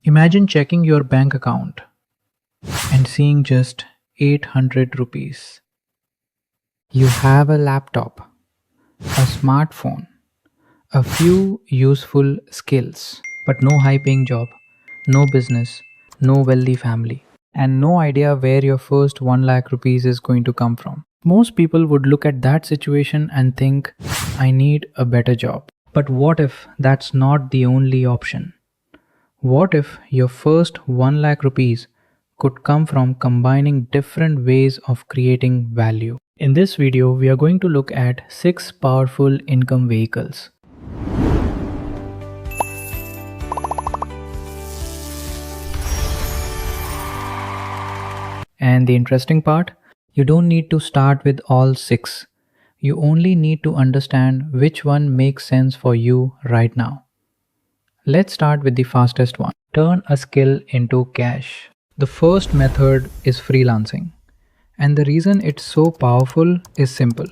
Imagine checking your bank account and seeing just 800 rupees. You have a laptop, a smartphone, a few useful skills, but no high paying job, no business, no wealthy family, and no idea where your first 1 lakh rupees is going to come from. Most people would look at that situation and think, I need a better job. But what if that's not the only option? What if your first 1 lakh rupees could come from combining different ways of creating value? In this video, we are going to look at 6 powerful income vehicles. And the interesting part, you don't need to start with all 6. You only need to understand which one makes sense for you right now. Let's start with the fastest one. Turn a skill into cash. The first method is freelancing. And the reason it's so powerful is simple.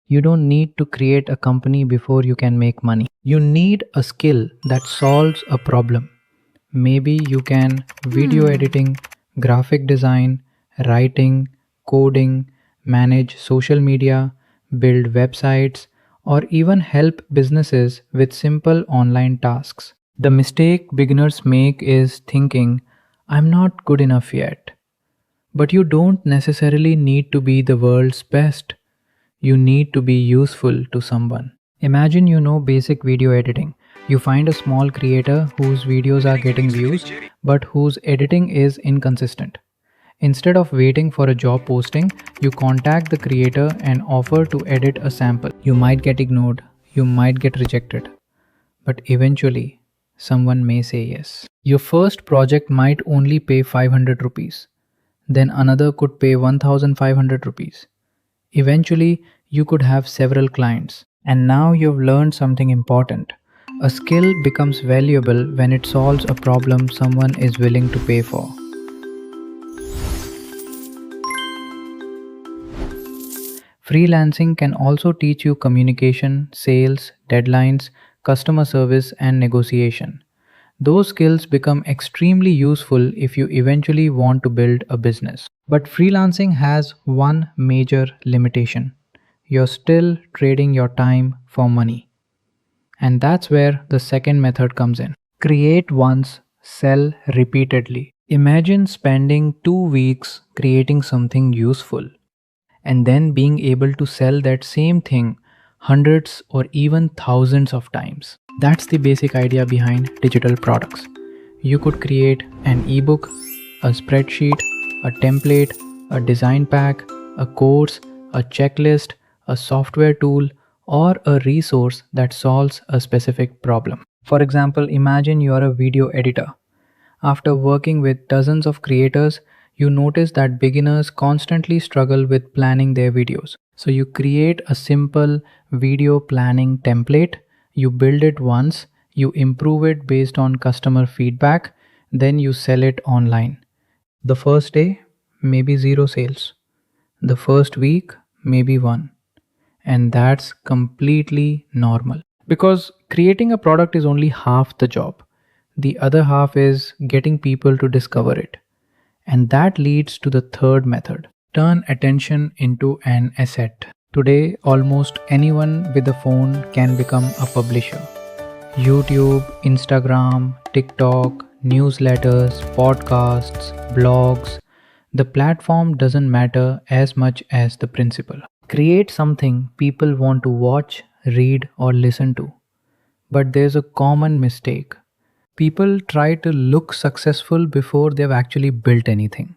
You don't need to create a company before you can make money. You need a skill that solves a problem. Maybe you can video editing, graphic design, writing, coding, manage social media, build websites, or even help businesses with simple online tasks. The mistake beginners make is thinking, I'm not good enough yet. But you don't necessarily need to be the world's best. You need to be useful to someone. Imagine you know basic video editing. You find a small creator whose videos are getting views, but whose editing is inconsistent. Instead of waiting for a job posting, you contact the creator and offer to edit a sample. You might get ignored, you might get rejected, but eventually, someone may say yes. Your first project might only pay 500 rupees. Then another could pay 1500 rupees. Eventually, you could have several clients. And now you've learned something important. A skill becomes valuable when it solves a problem someone is willing to pay for. Freelancing can also teach you communication, sales, deadlines, customer service, and negotiation. Those skills become extremely useful if you eventually want to build a business. But freelancing has one major limitation. You're still trading your time for money. And that's where the second method comes in. Create once, sell repeatedly. Imagine spending 2 weeks creating something useful and then being able to sell that same thing hundreds or even thousands of times. That's the basic idea behind digital products. You could create an ebook, a spreadsheet, a template, a design pack, a course, a checklist, a software tool, or a resource that solves a specific problem. For example, imagine you're a video editor. After working with dozens of creators, you notice that beginners constantly struggle with planning their videos. So you create a simple video planning template, you build it once, you improve it based on customer feedback, then you sell it online. The first day, maybe 0 sales. The first week, maybe 1. And that's completely normal. Because creating a product is only half the job. The other half is getting people to discover it. And that leads to the third method. Turn attention into an asset. Today, almost anyone with a phone can become a publisher. YouTube, Instagram, TikTok, newsletters, podcasts, blogs. The platform doesn't matter as much as the principle. Create something people want to watch, read, or listen to. But there's a common mistake. People try to look successful before they've actually built anything.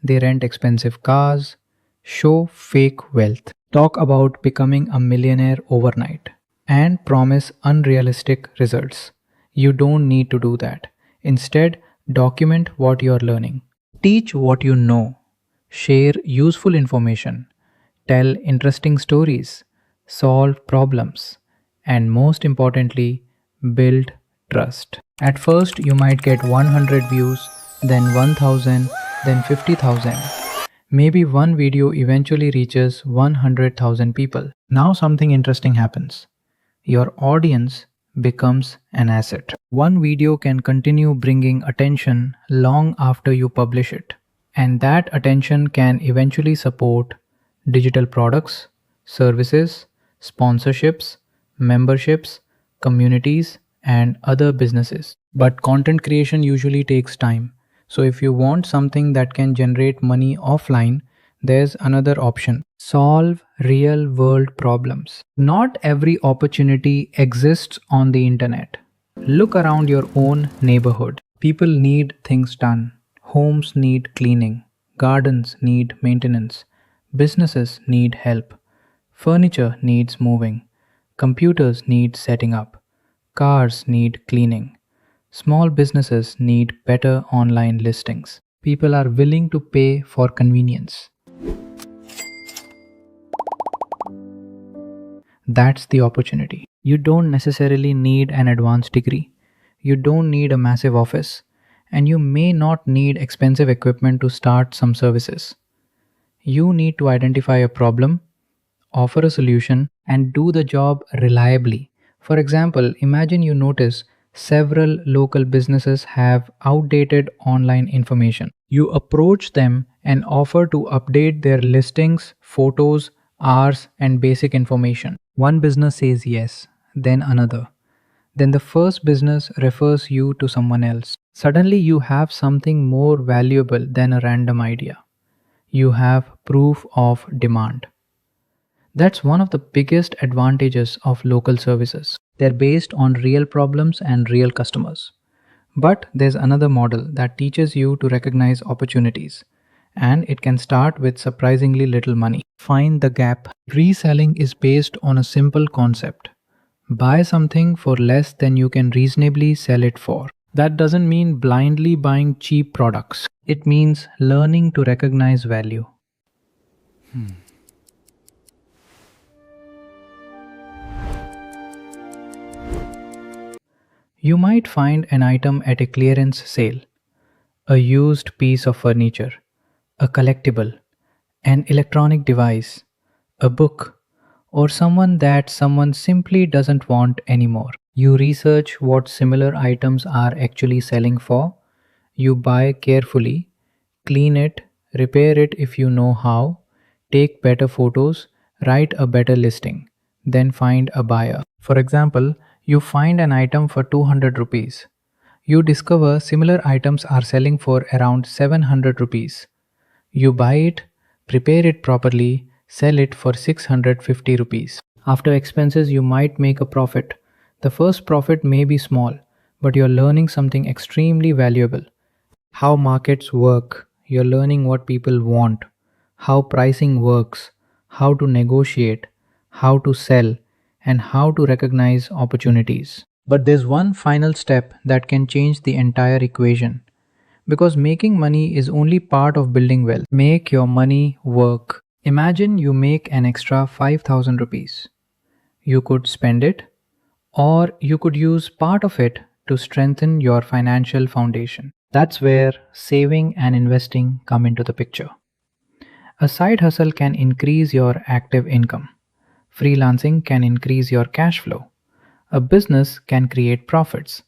They rent expensive cars, show fake wealth, talk about becoming a millionaire overnight, and promise unrealistic results. You don't need to do that. Instead, document what you're learning. Teach what you know. Share useful information. Tell interesting stories. Solve problems. And most importantly, build trust. At first, you might get 100 views, then 1000, then 50,000. Maybe one video eventually reaches 100,000 people. Now something interesting happens. Your audience becomes an asset. One video can continue bringing attention long after you publish it, and that attention can eventually support digital products, services, sponsorships, memberships, communities, and other businesses. But content creation usually takes time. So, if you want something that can generate money offline, there's another option: solve real world problems. Not every opportunity exists on the internet. Look around your own neighborhood. People need things done. Homes need cleaning. Gardens need maintenance. Businesses need help. Furniture needs moving. Computers need setting up. Cars need cleaning. Small businesses need better online listings. People are willing to pay for convenience. That's the opportunity. You don't necessarily need an advanced degree. You don't need a massive office. And you may not need expensive equipment to start some services. You need to identify a problem, offer a solution, and do the job reliably. For example, imagine you notice several local businesses have outdated online information. You approach them and offer to update their listings, photos, hours, and basic information. One business says yes, then another. Then the first business refers you to someone else. Suddenly, you have something more valuable than a random idea. You have proof of demand. That's one of the biggest advantages of local services. They're based on real problems and real customers. But there's another model that teaches you to recognize opportunities, and it can start with surprisingly little money. Find the gap. Reselling is based on a simple concept: buy something for less than you can reasonably sell it for. That doesn't mean blindly buying cheap products, it means learning to recognize value. You might find an item at a clearance sale: a used piece of furniture, a collectible, an electronic device, a book, or someone that someone simply doesn't want anymore. You research what similar items are actually selling for, you buy carefully, clean it, repair it if you know how, take better photos, write a better listing, then find a buyer. For example, you find an item for 200 rupees. You discover similar items are selling for around 700 rupees. You buy it, prepare it properly, sell it for 650 rupees. After expenses, you might make a profit. The first profit may be small, but you're learning something extremely valuable: how markets work. You're learning what people want, how pricing works, how to negotiate, how to sell, and how to recognize opportunities. But there's one final step that can change the entire equation. Because making money is only part of building wealth. Make your money work. Imagine you make an extra 5,000 rupees. You could spend it, or you could use part of it to strengthen your financial foundation. That's where saving and investing come into the picture. A side hustle can increase your active income. Freelancing can increase your cash flow. A business can create profits.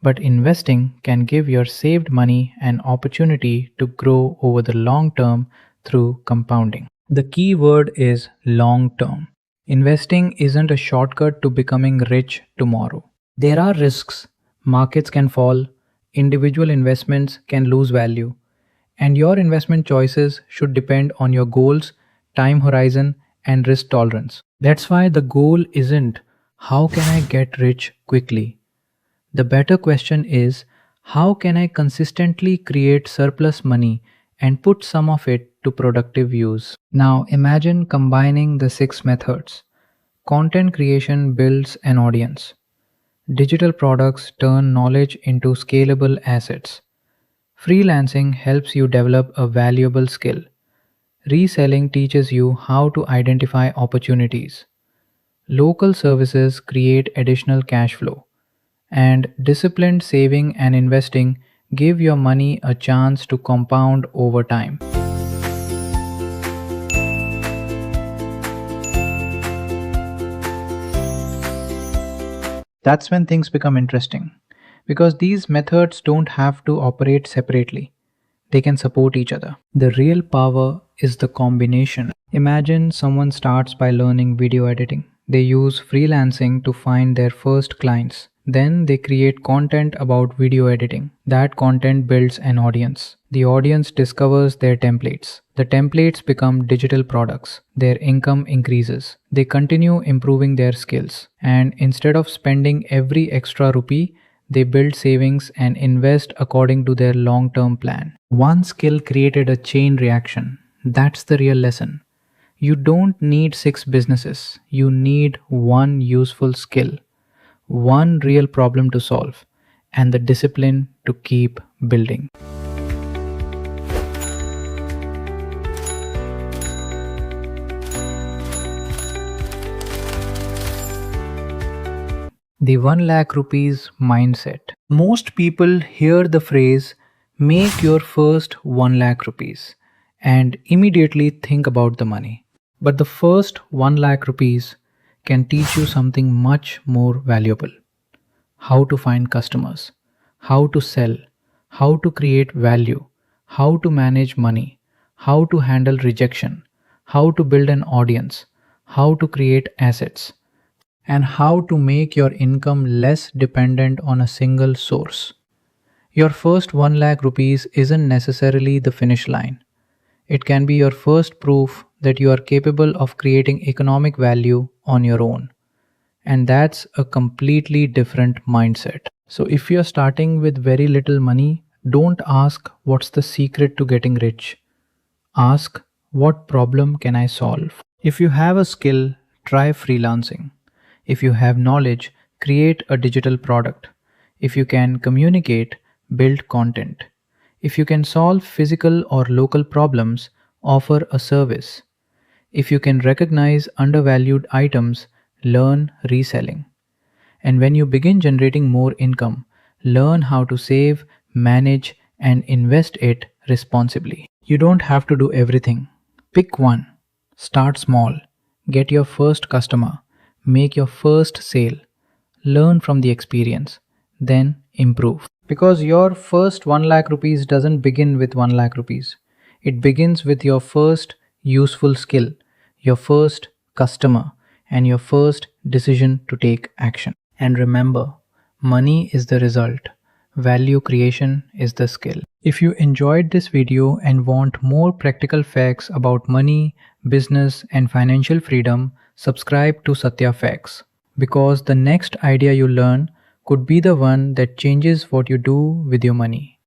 But investing can give your saved money an opportunity to grow over the long term through compounding. The key word is long term. Investing isn't a shortcut to becoming rich tomorrow. There are risks. Markets can fall, individual investments can lose value, and your investment choices should depend on your goals, time horizon, and risk tolerance. That's why the goal isn't how can I get rich quickly. The better question is, how can I consistently create surplus money and put some of it to productive use? Now imagine combining the six methods. Content creation builds an audience. Digital products turn knowledge into scalable assets. Freelancing helps you develop a valuable skill. Reselling teaches you how to identify opportunities. Local services create additional cash flow. And disciplined saving and investing give your money a chance to compound over time. That's when things become interesting. Because these methods don't have to operate separately, they can support each other. The real power is the combination. Imagine someone starts by learning video editing. They use freelancing to find their first clients. Then they create content about video editing. That content builds an audience. The audience discovers their templates. The templates become digital products. Their income increases. They continue improving their skills. And instead of spending every extra rupee, they build savings and invest according to their long term plan. One skill created a chain reaction. That's the real lesson. You don't need six businesses, you need one useful skill, one real problem to solve, and the discipline to keep building. The 1 lakh rupees mindset. Most people hear the phrase make your first 1 lakh rupees and immediately think about the money. But the first 1 lakh rupees can teach you something much more valuable: how to find customers, how to sell, how to create value, how to manage money, how to handle rejection, how to build an audience, how to create assets, and how to make your income less dependent on a single source. Your first 1 lakh rupees isn't necessarily the finish line. It can be your first proof that you are capable of creating economic value on your own. And that's a completely different mindset. So, if you're starting with very little money, don't ask what's the secret to getting rich. Ask, what problem can I solve? If you have a skill, try freelancing. If you have knowledge, create a digital product. If you can communicate, build content. If you can solve physical or local problems, offer a service. If you can recognize undervalued items, learn reselling. And when you begin generating more income, learn how to save, manage, and invest it responsibly. You don't have to do everything. Pick one. Start small. Get your first customer. Make your first sale. Learn from the experience. Then improve. Because your first 1 lakh rupees doesn't begin with 1 lakh rupees. It begins with your first useful skill, your first customer, and your first decision to take action. And remember, money is the result, value creation is the skill. If you enjoyed this video and want more practical facts about money, business, and financial freedom, subscribe to Sathya Facts. Because the next idea you learn could be the one that changes what you do with your money.